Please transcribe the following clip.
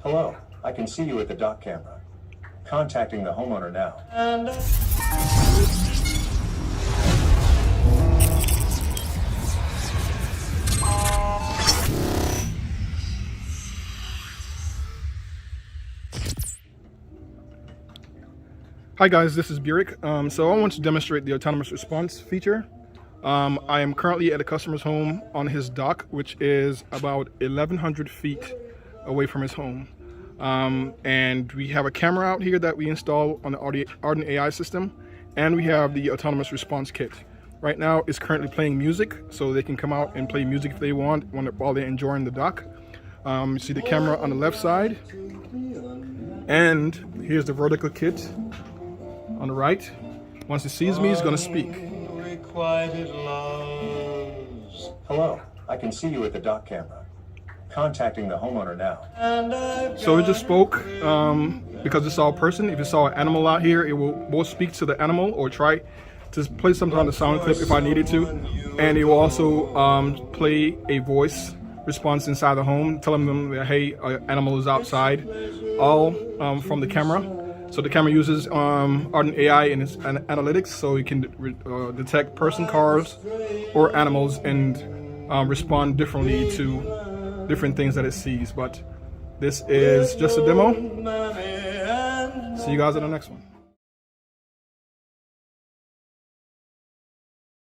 Hello, I can see you at the dock camera. Contacting the homeowner now. Hi guys, this is Burek. So I want to demonstrate the autonomous response feature. I am currently at a customer's home on his dock, which is about 1,100 feet away from his home. And we have a camera out here that we install on the Ardent AI system, and we have the autonomous response kit. Right now it's currently playing music, so they can come out and play music if they want while they're enjoying the dock. You see the camera on the left side, and here's the vertical kit on the right. Once it sees me, it's going to speak. Hello, I can see you at the dock camera. Contacting the homeowner now. So it just spoke because it saw a person. If it saw an animal out here, it will both speak to the animal or try to play something on the sound clip if I needed to. And it will also play a voice response inside the home, telling them that, hey, an animal is outside, all from the camera. So the camera uses Ardent AI in its analytics, so it can detect person, cars, or animals and respond differently to different things that it sees. But this is just a demo. See you guys in the next one.